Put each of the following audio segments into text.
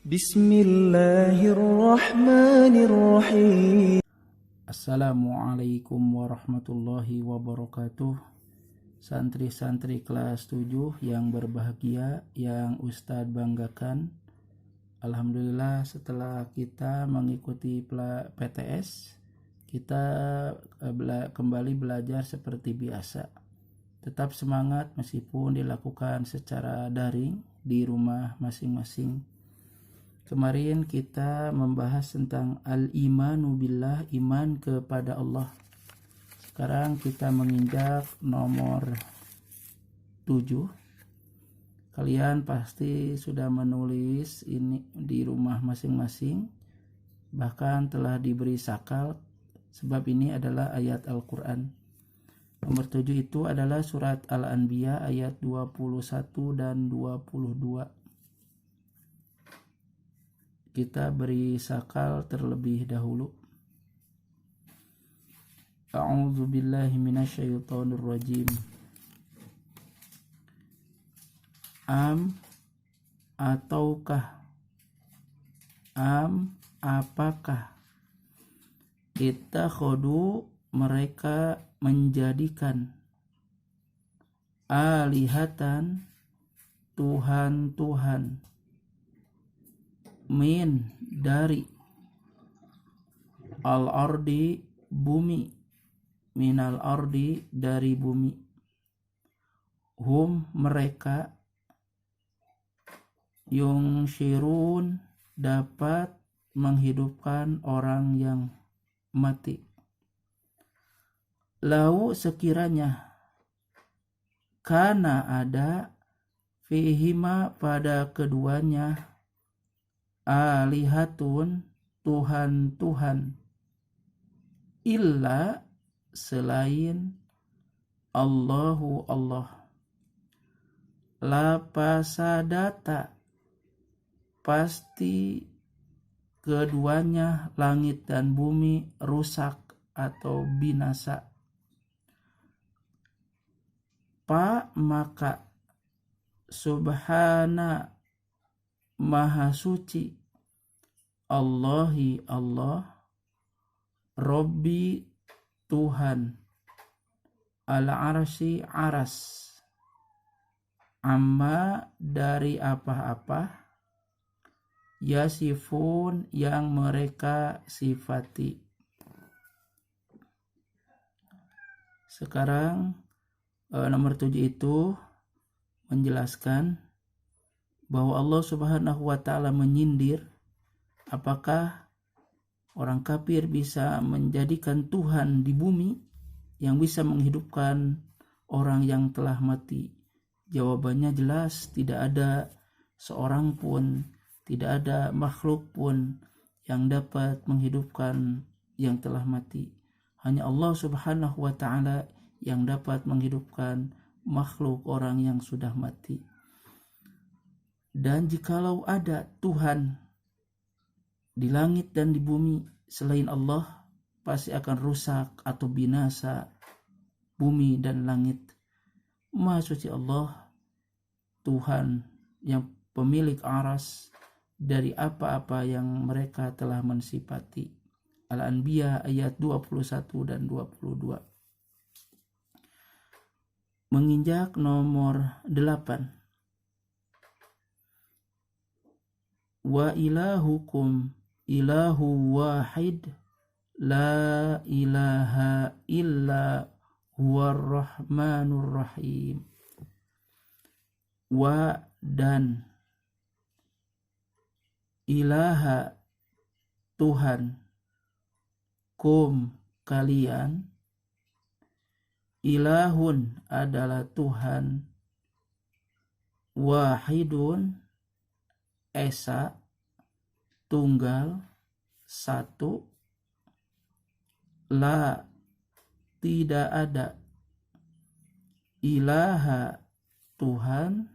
Bismillahirrahmanirrahim. Assalamualaikum warahmatullahi wabarakatuh. Santri-santri kelas 7 yang berbahagia, yang Ustadz banggakan. Alhamdulillah setelah kita mengikuti PTS, kita kembali belajar seperti biasa. Tetap semangat meskipun dilakukan secara daring di rumah masing-masing. Kemarin kita membahas tentang al-imanu billah, iman kepada Allah. Sekarang kita menginjak nomor 7. Kalian pasti sudah menulis ini di rumah masing-masing, bahkan telah diberi sakal, sebab ini adalah ayat Al-Quran. Nomor 7 itu adalah surat Al-Anbiya ayat 21 dan 22. Kita beri sakal terlebih dahulu. A'udzu billahi minasyaitonir rajim. Ataukah, apakah, ittakhadu, mereka menjadikan, alihatan, Tuhan-Tuhan, min, dari, al-ardi, bumi, minal ardi, dari bumi, hum, mereka, yungshirun, dapat menghidupkan orang yang mati. Lau, sekiranya, kana, ada, fihima, pada keduanya, alihatun, Tuhan-Tuhan, illa, selain, Allahu, Allah, lapasadata, pasti keduanya, langit dan bumi, rusak atau binasa. Maka, subhana, maha suci, Allahi, Allah, Robbi, Tuhan, al-arsy, aras, amma, dari apa-apa, yasifun, yang mereka sifati. Sekarang nomor 7 itu menjelaskan bahwa Allah Subhanahu wa ta'ala menyindir apakah orang kafir bisa menjadikan Tuhan di bumi yang bisa menghidupkan orang yang telah mati. Jawabannya jelas, tidak ada seorang pun, tidak ada makhluk pun yang dapat menghidupkan yang telah mati. Hanya Allah Subhanahu wa ta'ala yang dapat menghidupkan makhluk orang yang sudah mati. Dan jikalau ada Tuhan di langit dan di bumi selain Allah, pasti akan rusak atau binasa bumi dan langit. Maha suci Allah, Tuhan yang pemilik aras dari apa-apa yang mereka telah mensifati. Al-Anbiya ayat 21 dan 22. Menginjak nomor 8. Wa ilahukum ilahu wahid, la ilaha illa huwar rahmanur rahim. Wa, dan, ilaha, Tuhan, kum, kalian, ilahun, adalah Tuhan, wahidun, esa, tunggal, satu, la, tidak ada, ilaha, Tuhan,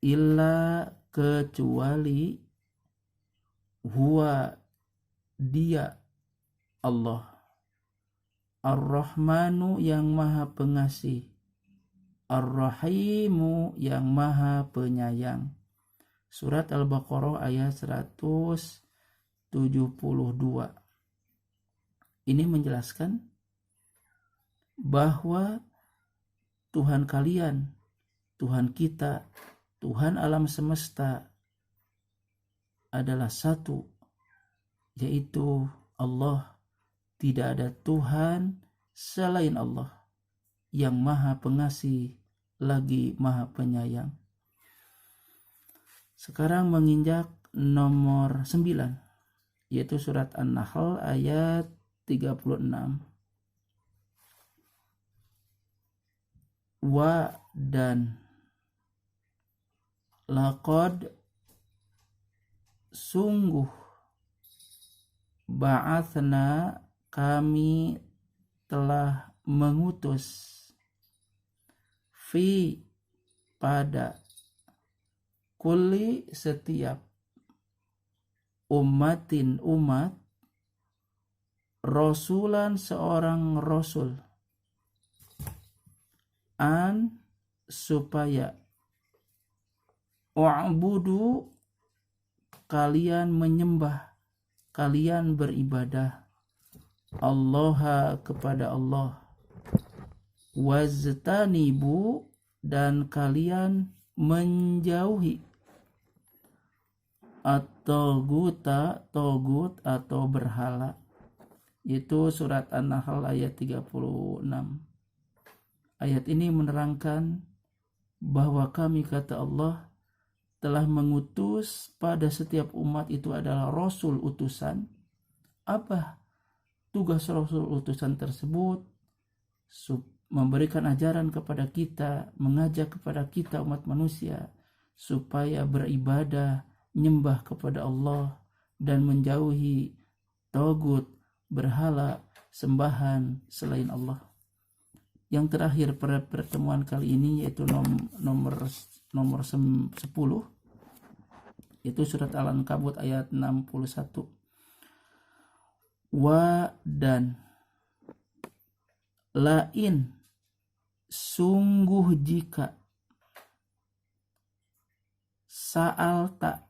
illa, kecuali, huwa, dia, Allah, Ar-Rahmanu, yang maha pengasih, Ar-Rahimu, yang maha penyayang. Surat Al-Baqarah ayat 172. Ini menjelaskan bahwa Tuhan kalian, Tuhan kita, Tuhan alam semesta adalah satu, yaitu Allah. Tidak ada Tuhan selain Allah yang maha pengasih lagi maha penyayang. Sekarang menginjak nomor 9, yaitu surat An-Nahl ayat 36. Wa dan laqad sungguh ba'athna kami telah mengutus fi pada kulli setiap ummatin umat rasulan seorang rasul an supaya wa'budu kalian menyembah, kalian beribadah Allah kepada Allah, waztanibu dan kalian menjauhi at-tagut atau berhala. Itu surat An-Nahl ayat 36. Ayat ini menerangkan bahwa kami, kata Allah, telah mengutus pada setiap umat itu adalah rasul utusan. Apa tugas rasul utusan tersebut? Memberikan ajaran kepada kita, mengajak kepada kita umat manusia supaya beribadah, menyembah kepada Allah dan menjauhi tagut, berhala, sembahan selain Allah. Yang terakhir pada pertemuan kali ini yaitu nomor 10, itu surat Al-Ankabut ayat 61. Wa dan lain sungguh jika sa'alta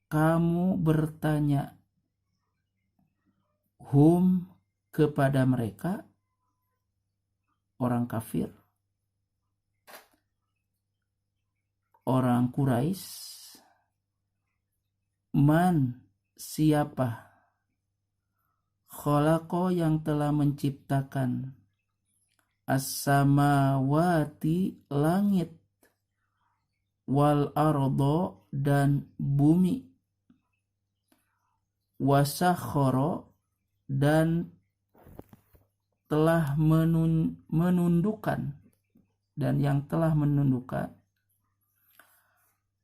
kamu bertanya hum kepada mereka orang kafir, orang Quraisy, man siapa khalaqa yang telah menciptakan as-samawati langit, wal ardo dan bumi, wasakhara dan telah menundukkan dan yang telah menundukkan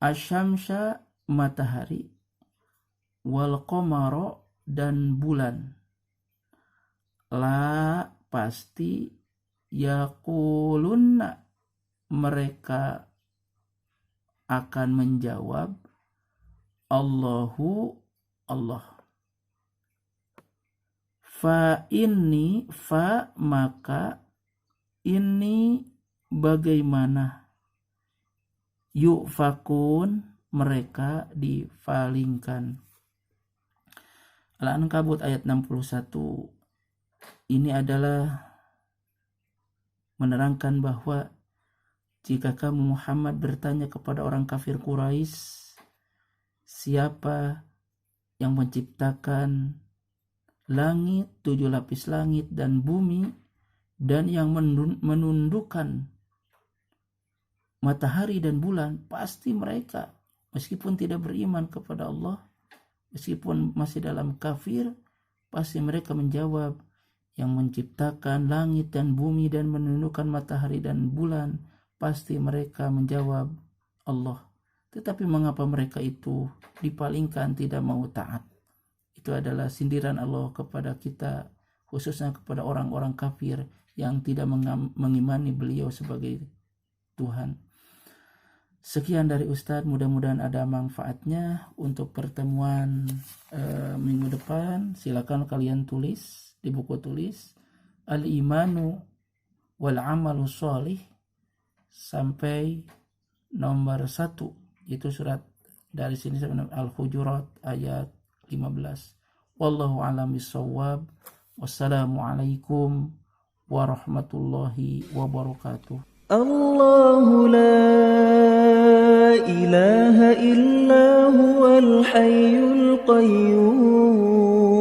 asyamsa matahari, wal qamara dan bulan. La pasti yaqulunna mereka akan menjawab Allahu Allah. Fa inni fa maka ini bagaimana yufakun mereka dipalingkan. Al-Ankabut ayat 61 ini adalah menerangkan bahwa jika kamu Muhammad bertanya kepada orang kafir Quraisy, siapa yang menciptakan langit, 7 lapis langit dan bumi, dan yang menundukkan matahari dan bulan, pasti mereka meskipun tidak beriman kepada Allah, meskipun masih dalam kafir, pasti mereka menjawab yang menciptakan langit dan bumi dan menundukkan matahari dan bulan, pasti mereka menjawab Allah. Tetapi mengapa mereka itu dipalingkan, tidak mau taat? Itu adalah sindiran Allah kepada kita, khususnya kepada orang-orang kafir yang tidak mengimani beliau sebagai Tuhan. Sekian dari Ustadz, mudah-mudahan ada manfaatnya. Untuk pertemuan minggu depan, silakan kalian tulis di buku tulis Al-Imanu wal Amalu Sholih sampai nomor 1, Itu surat dari sini Al-Hujurat ayat 15. Wallahu a'lam bishawab. Wassalamualaikum warahmatullahi wabarakatuh. Allahu la ilaha illa huwal hayyul qayyum